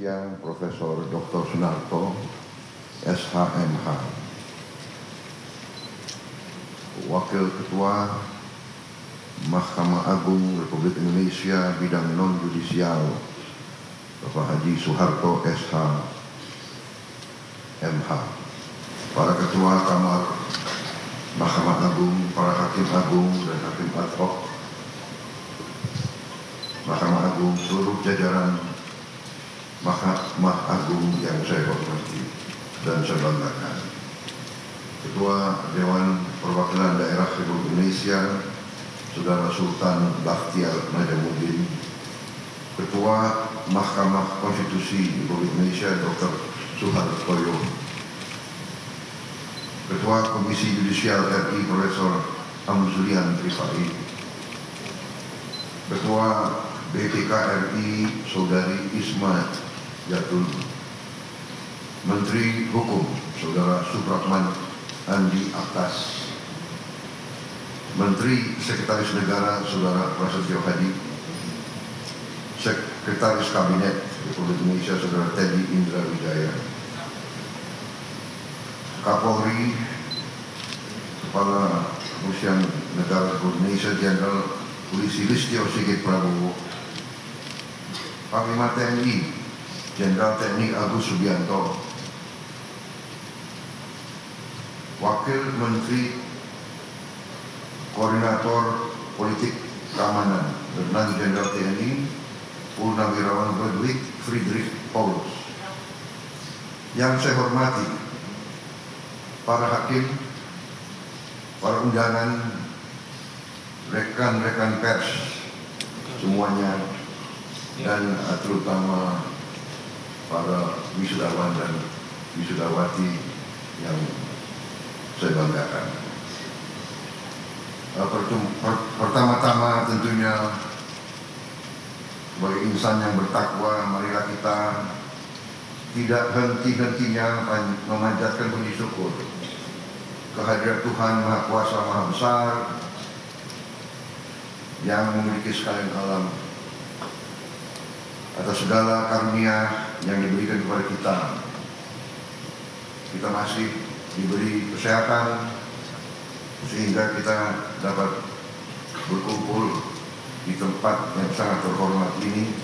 saya Profesor Dr. Sunarto, SHMH, Wakil Ketua Mahkamah Agung Republik Indonesia bidang non-judisial, Bapak Haji Soeharto SHMH, para Ketua Kamar Mahkamah Agung, para Hakim Agung dan Hakim Ad hoc Mahkamah Agung, seluruh jajaran Mahkamah Agung yang saya hormati dan saya banggakan, Ketua Dewan Perwakilan Daerah Republik Indonesia Saudara Sultan Bakhtiar Najamuddin, Ketua Mahkamah Konstitusi Republik Indonesia Dr. Suhartoyo, Ketua Komisi Yudisial RI Profesor Amzulian Rifai, Ketua BPK RI Saudari Isma Yatul, Menteri Hukum Saudara Supratman Andi Akas, Menteri Sekretaris Negara Saudara Prasetyo Hadi, Sekretaris Kabinet Republik Indonesia Saudara Teddy Indra Wijaya, Kapolri, Kepala Kepolisian Negara Republik Indonesia Jenderal Polisi Listio Sigit Prabowo, Panglima TNI Jenderal TNI Agus Subianto, Wakil Menteri Koordinator Politik Keamanan Letnan Jenderal TNI Purnawirawan Ludwig Friedrich Paulus. Yang saya hormati para hakim, para undangan, rekan-rekan pers semuanya, dan terutama para wisudawan dan wisudawati yang saya banggakan. Pertama-tama tentunya sebagai insan yang bertakwa, marilah kita tidak henti-hentinya memanjatkan puji syukur kehadirat Tuhan Maha Kuasa Maha Besar yang memiliki sekalian alam, atas segala karunia yang diberikan kepada kita. Kita masih diberi kesehatan sehingga kita dapat berkumpul di tempat yang sangat terhormat ini,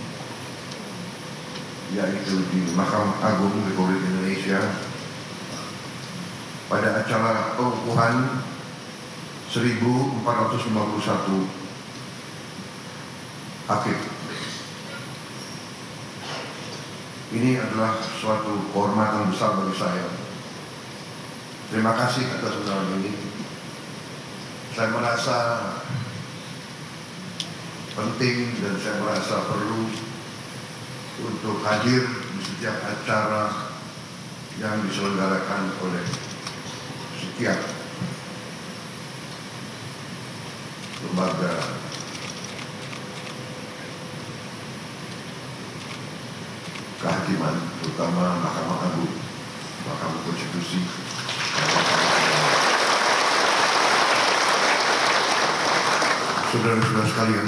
yaitu di Mahkamah Agung Republik Indonesia, pada acara pengukuhan 1451 hakim. Ini adalah suatu kehormatan besar bagi saya. Terima kasih atas undangan ini. Saya merasa penting dan saya merasa perlu untuk hadir di setiap acara yang diselenggarakan oleh setiap lembaga kehakiman, terutama Mahkamah Agung, Mahkamah Konstitusi, saudara-saudara sekalian.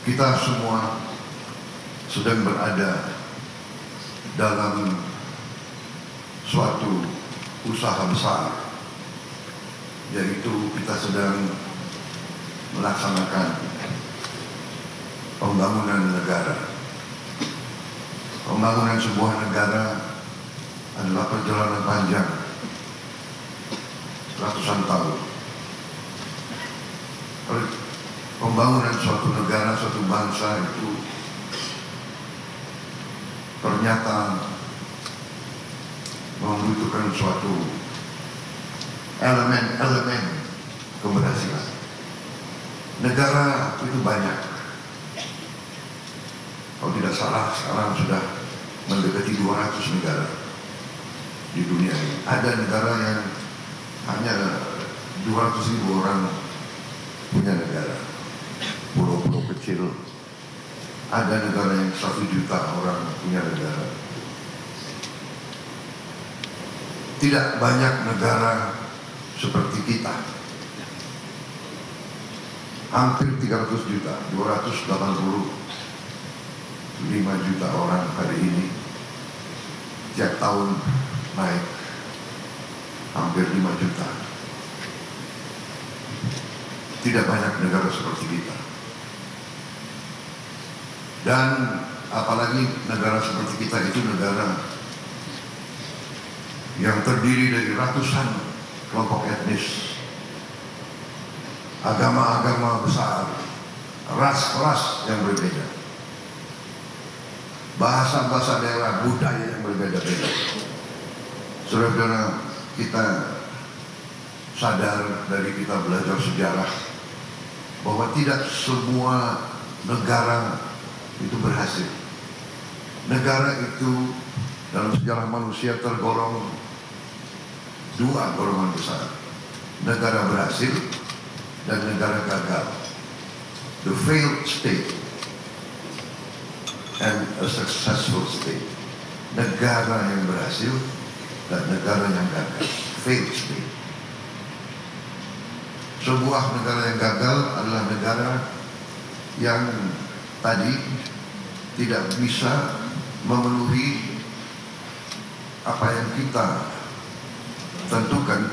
Kita semua sedang berada dalam suatu usaha besar, yaitu kita sedang melaksanakan pembangunan negara. Pembangunan sebuah negara adalah perjalanan panjang, ratusan tahun. Pembangunan suatu negara, suatu bangsa itu ternyata membutuhkan suatu elemen-elemen keberhasilan. Negara itu banyak. Kalau tidak salah sekarang sudah mendekati 200 negara di dunia ini. Ada negara yang hanya 200.000 orang punya negara, pulau-pulau kecil. Ada negara yang 1 juta orang punya negara. Tidak banyak negara seperti kita. hampir 300 juta, 285 juta orang hari ini. Tiap tahun naik hampir 5 juta. Tidak banyak negara seperti kita. Dan apalagi negara seperti kita itu negara yang terdiri dari ratusan kelompok etnis, agama-agama besar, ras-ras yang berbeda, bahasa-bahasa daerah, budaya yang berbeda-beda. Saudara-saudara, kita sadar dari kita belajar sejarah bahwa tidak semua negara itu berhasil. Negara itu dalam sejarah manusia tergolong dua golongan besar: negara berhasil dan negara gagal. The failed state and a successful state. Negara yang berhasil dan negara yang gagal. Failed state. Sebuah negara yang gagal adalah negara yang tadi tidak bisa memenuhi apa yang kita tentukan,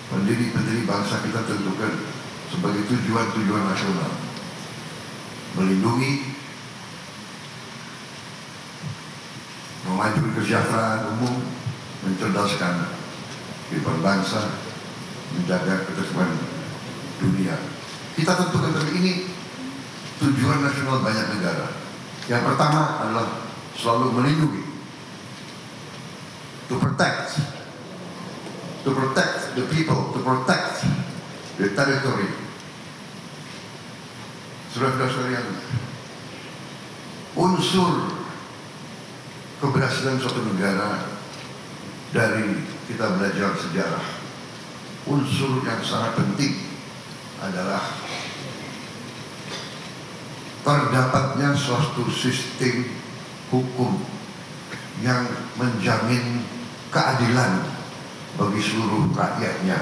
pendiri bangsa kita tentukan sebagai tujuan-tujuan nasional: melindungi, memajukan kesejahteraan umum, mencerdaskan kehidupan bangsa, menjaga ketertiban dunia. Kita tentukan dari ini tujuan nasional banyak negara. Yang pertama adalah selalu melindungi, to protect the people, to protect the territory. Saudara-saudara sekalian, unsur keberhasilan suatu negara dari kita belajar sejarah, unsur yang sangat penting adalah terdapatnya suatu sistem hukum yang menjamin keadilan bagi seluruh rakyatnya.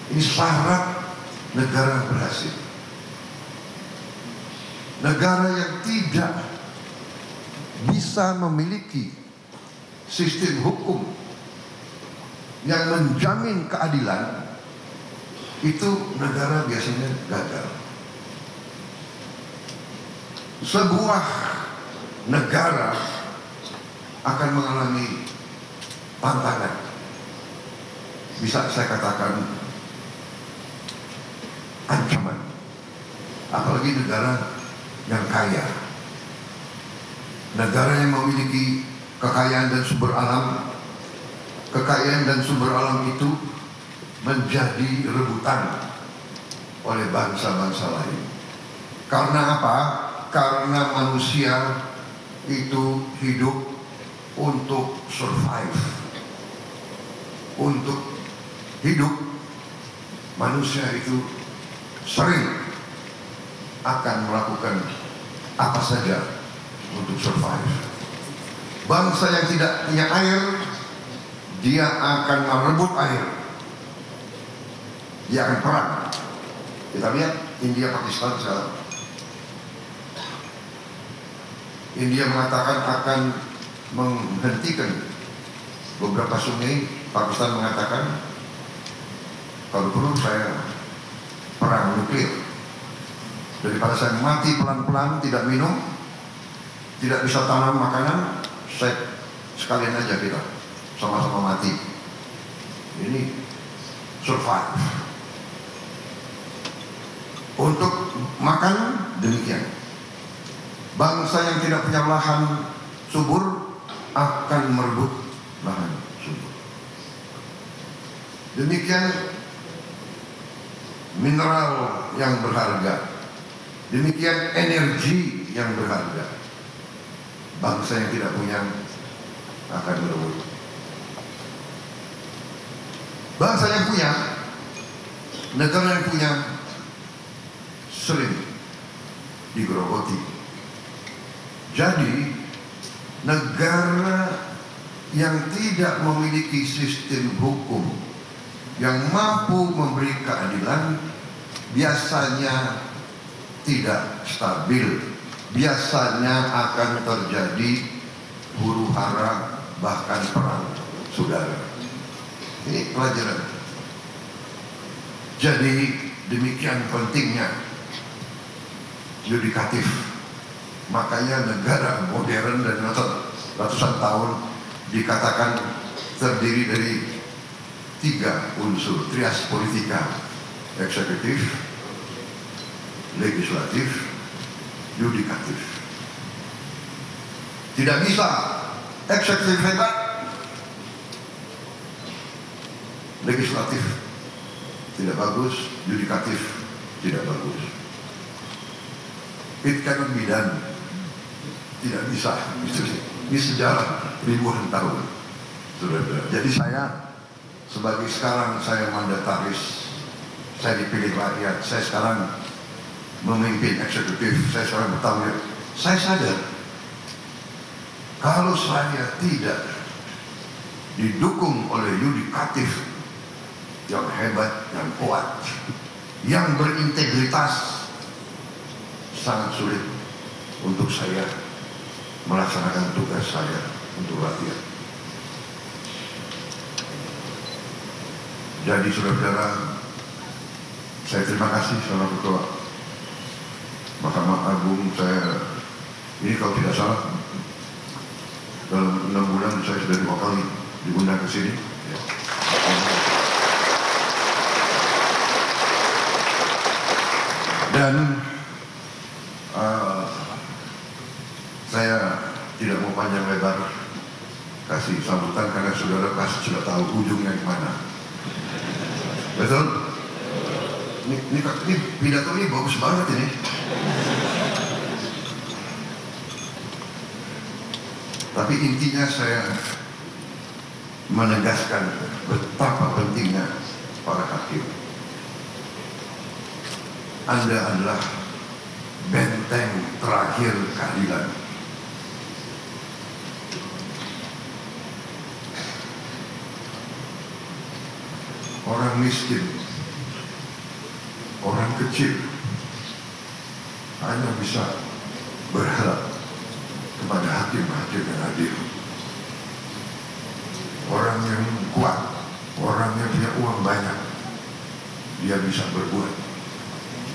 Ini syarat negara berhasil. Negara yang tidak bisa memiliki sistem hukum yang menjamin keadilan, itu negara biasanya gagal. Sebuah negara akan mengalami tantangan, bisa saya katakan ancaman, apalagi negara yang kaya, negara yang memiliki kekayaan dan sumber alam. Kekayaan dan sumber alam itu menjadi rebutan oleh bangsa-bangsa lain. Karena apa? Karena manusia itu hidup untuk survive. Untuk hidup, manusia itu sering akan melakukan apa saja untuk survive. Bangsa yang tidak punya air, dia akan merebut air. Dia akan perang. Kita lihat India Pakistan sekarang. India mengatakan akan menghentikan beberapa sungai. Pakistan mengatakan kalau perlu saya perang nuklir. Daripada saya mati pelan-pelan, tidak minum, tidak bisa tanam makanan, saya sekalian aja kita sama-sama mati. Ini survive. Untuk makan demikian. Bangsa yang tidak punya lahan subur akan merebut lahan subur. Demikian mineral yang berharga, demikian energi yang berharga. Bangsa yang tidak punya akan merebut. Bangsa yang punya, negara yang punya, sering digerogoti. Jadi negara yang tidak memiliki sistem hukum yang mampu memberi keadilan biasanya tidak stabil, biasanya akan terjadi huru-hara bahkan perang saudara. Ini pelajaran. Jadi demikian pentingnya yudikatif. Makanya negara modern dan ratusan tahun dikatakan terdiri dari 3 unsur trias politika: eksekutif, legislatif, yudikatif. Tidak bisa eksekutif hebat, legislatif tidak bagus, yudikatif tidak bagus. It cannot be done. Tidak bisa. Ini sejarah ribuan tahun, saudara. Jadi saya sebagai sekarang saya mandataris, saya dipilih rakyat, saya sekarang memimpin eksekutif, saya sekarang bertanggung jawab. Saya sadar kalau saya tidak didukung oleh yudikatif yang hebat, yang kuat, yang berintegritas, sangat sulit untuk saya melaksanakan tugas saya untuk rakyat. Jadi saudara-saudara, saya terima kasih sama Ketua Mahkamah Agung. Saya ini kalau tidak salah dalam 6 bulan saya sudah 2 kali diundang ke sini. Dan saya tidak mau panjang lebar kasih sambutan karena saudara pasti sudah tahu ujungnya kemana. Betul? Ini pidato ini bagus banget ini. Tapi intinya saya menegaskan betapa pentingnya para hakim. Anda adalah benteng terakhir keadilan. Orang miskin, orang kecil hanya bisa berharap kepada hakim-hakim yang adil. Orang yang kuat, orang yang punya uang banyak, dia bisa berbuat,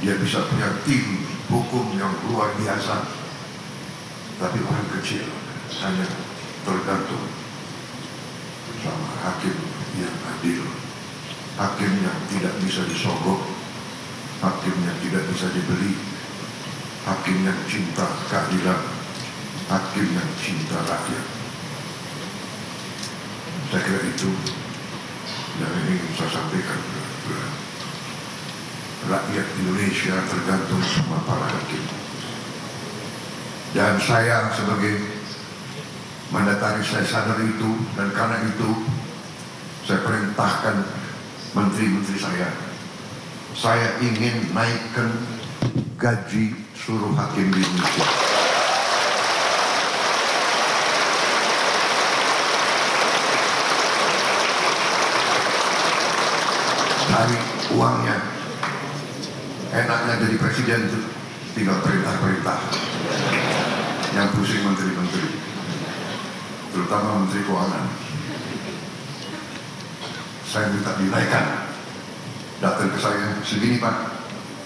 dia bisa punya tim hukum yang luar biasa. Tapi orang kecil hanya tergantung sama hakim yang adil, hakim yang tidak bisa disogok, hakim yang tidak bisa dibeli, hakim yang cinta keadilan, hakim yang cinta rakyat. Saya kira itu yang ingin saya sampaikan. Rakyat Indonesia tergantung sama para hakim. Dan saya sebagai mandataris, saya sadar itu, dan karena itu saya perintahkan menteri-menteri saya ingin naikkan gaji seluruh hakim di Indonesia. Cari uangnya. Enaknya jadi presiden itu tinggal perintah-perintah. Yang pusing menteri-menteri, terutama menteri keuangan. Saya minta dinaikkan. Datang ke saya, segini Pak,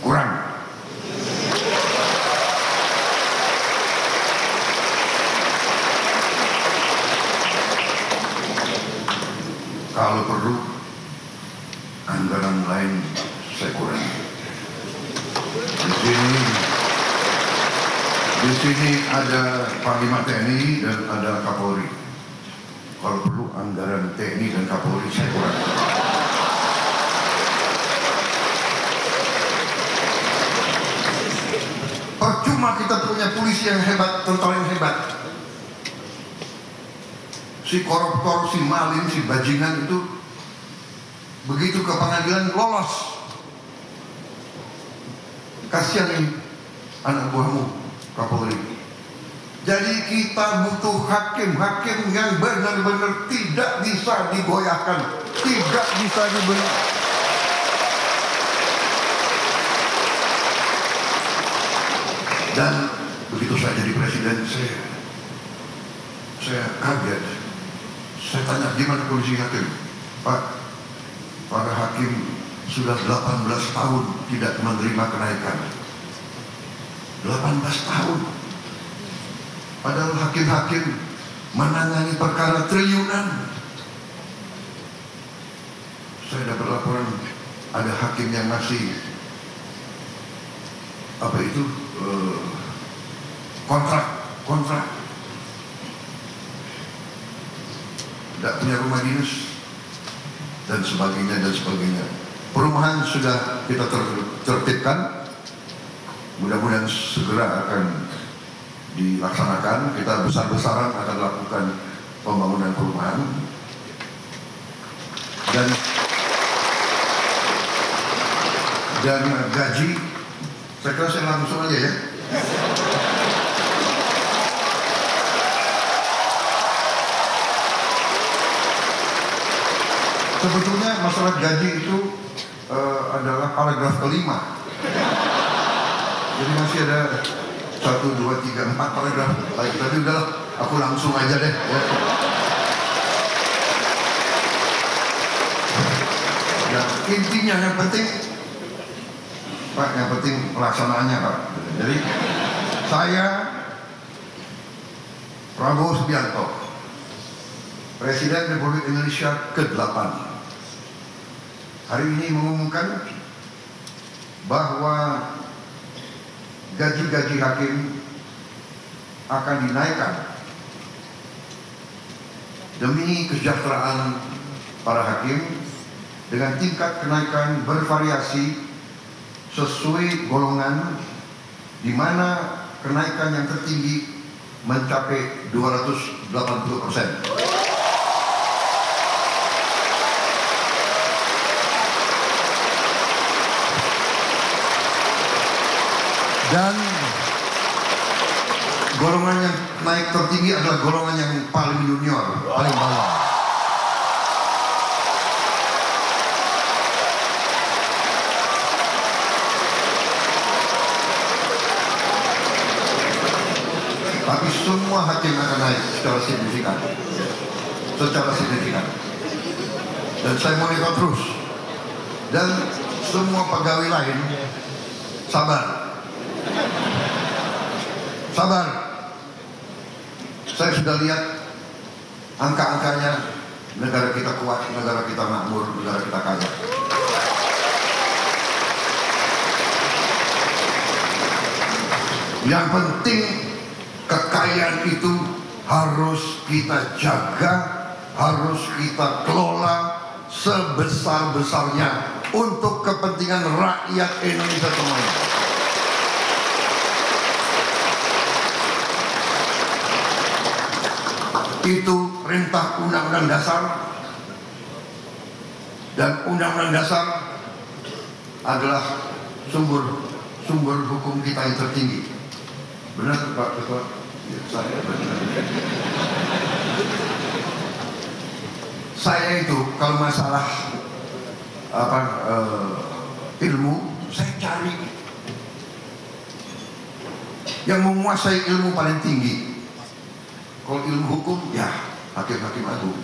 kurang. Kalau perlu anggaran lain saya kurangi. Di sini ada Panglima TNI dan ada Kapolri. Kalau perlu anggaran TNI dan Kapolri saya kurangi. Percuma kita punya polisi yang hebat, tentara yang hebat. Si koruptor, si maling, si bajingan itu begitu ke pengadilan lolos. Kasihan ini anak buahmu Kapolri. Jadi kita butuh hakim-hakim yang benar-benar tidak bisa digoyahkan, tidak bisa dibeli. Dan begitu saya jadi presiden, saya kaget. Saya tanya, gimana kondisi hakim? Pak, para hakim sudah 18 tahun tidak menerima kenaikan. 18 tahun. Padahal hakim-hakim menangani perkara triliunan. Saya dapat laporan ada hakim yang masih kontrak tidak punya rumah dinas dan sebagainya. Perumahan sudah kita tertibkan, mudah-mudahan segera akan dilaksanakan. Kita besar-besaran akan lakukan pembangunan perumahan dan gaji. Saya kira saya langsung aja ya. Sebetulnya masalah gaji itu adalah paragraf kelima. Jadi masih ada 1, 2, 3, 4 paragraf lagi. Tapi udahlah, aku langsung aja deh ya. Ya, intinya yang penting Pak, yang penting pelaksanaannya Pak. Jadi saya Prabowo Subianto, Presiden Republik Indonesia ke-8, hari ini mengumumkan bahwa gaji-gaji hakim akan dinaikkan demi kesejahteraan para hakim dengan tingkat kenaikan bervariasi sesuai golongan, di mana kenaikan yang tertinggi mencapai 280%. Dan golongan yang naik tertinggi adalah golongan yang paling junior, paling bawah. Tapi semua hakim akan naik secara signifikan. Dan saya monitor terus. Dan semua pegawai lain sabar. Saya sudah lihat angka-angkanya. Negara kita kuat, negara kita makmur, negara kita kaya. Yang penting kekayaan itu harus kita jaga, harus kita kelola sebesar-besarnya untuk kepentingan rakyat Indonesia semuanya. Itu perintah Undang-Undang Dasar, dan Undang-Undang Dasar adalah sumber hukum kita yang tertinggi. Benar Pak Ketua? Ya, saya benar. Saya itu kalau masalah ilmu, saya cari yang menguasai ilmu paling tinggi. Kalau ilmu hukum, ya hakim-hakim agung.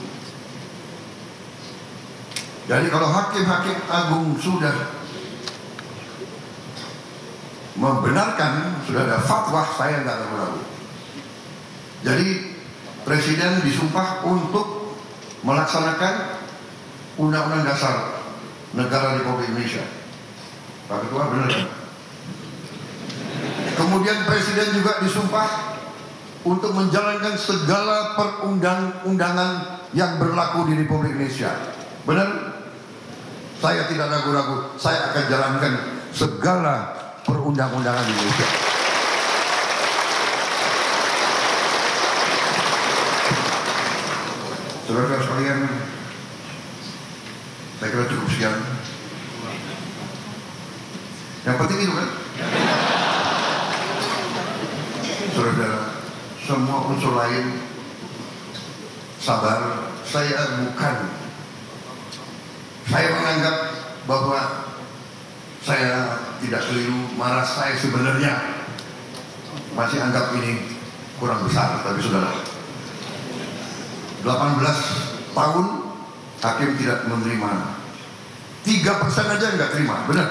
Jadi kalau hakim-hakim agung sudah membenarkan, sudah ada fatwa, saya nggak ragu-ragu. Jadi Presiden disumpah untuk melaksanakan Undang-Undang Dasar Negara Republik Indonesia. Pak Ketua, benar kan? Kemudian Presiden juga disumpah untuk menjalankan segala perundang-undangan yang berlaku di Republik Indonesia. Benar? Saya tidak ragu-ragu, saya akan jalankan segala perundang-undangan di Indonesia. Saudara-saudara sekalian, saya kira cukup sekian. Yang penting itu kan, saudara-saudara, semua unsur lain sabar. Saya menganggap bahwa saya tidak keliru, marah saya sebenarnya masih anggap ini kurang besar, tapi sudahlah. 18 tahun hakim tidak menerima. 3% aja nggak terima, benar?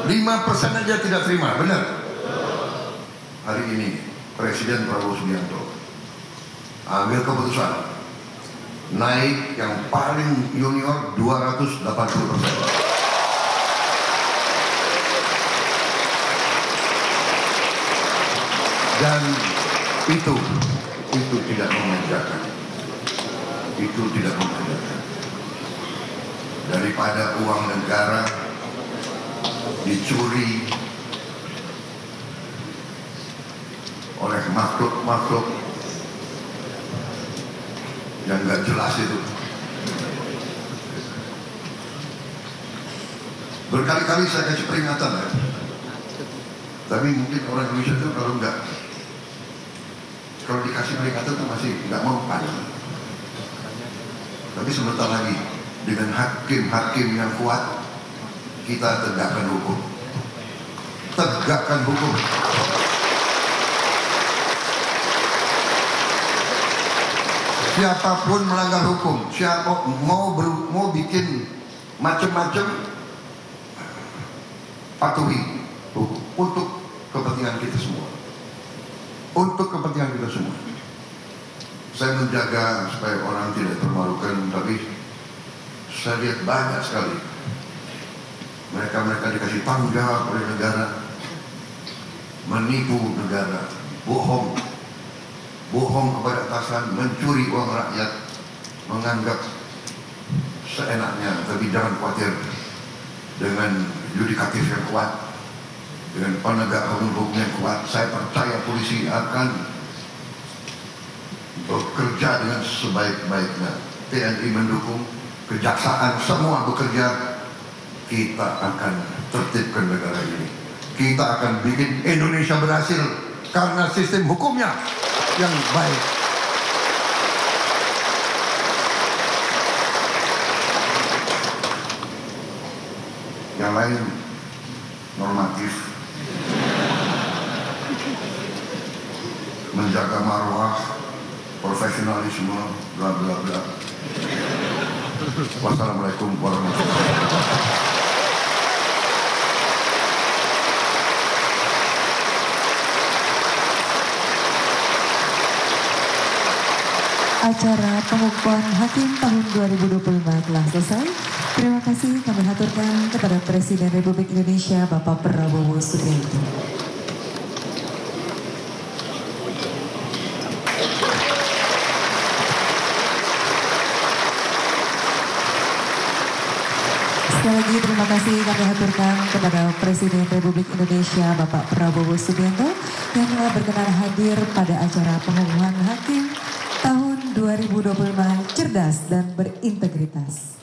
5% aja tidak terima, benar? Hari ini Presiden Prabowo Subianto ambil keputusan naik yang paling junior 280%. Dan itu tidak memanjakan. Itu tidak memanjakan. Daripada uang negara dicuri oleh makhluk-makhluk yang nggak jelas itu. Berkali-kali saya kasih peringatan ya. Tapi mungkin orang Indonesia itu kalau dikasih peringatan itu masih nggak mau panik. Tapi sebentar lagi dengan hakim-hakim yang kuat kita tegakkan hukum. Tegakkan hukum. Siapapun melanggar hukum, siapa mau bikin macam-macam, patuhi hukum untuk kepentingan kita semua. Untuk kepentingan kita semua. Saya menjaga supaya orang tidak termalukan, tapi saya lihat banyak sekali mereka dikasih tanggung jawab oleh negara, menipu negara, bohong kepada atasan, mencuri uang rakyat, menganggap seenaknya. Tapi jangan khawatir, dengan yudikatif yang kuat, dengan penegak hukum yang kuat, saya percaya polisi akan bekerja dengan sebaik-baiknya. TNI mendukung, kejaksaan semua bekerja. Kita akan tertibkan negara ini. Kita akan bikin Indonesia berhasil karena sistem hukumnya yang baik. Yang lain normatif, menjaga marwah, profesionalisme, bla bla bla. Wassalamualaikum warahmatullahi wabarakatuh. Acara pengukuhan hakim tahun 2025 telah selesai. Terima kasih kami haturkan kepada Presiden Republik Indonesia Bapak Prabowo Subianto. Sekali lagi terima kasih kami haturkan kepada Presiden Republik Indonesia Bapak Prabowo Subianto yang telah berkenan hadir pada acara pengukuhan hakim tahun 2025 cerdas dan berintegritas.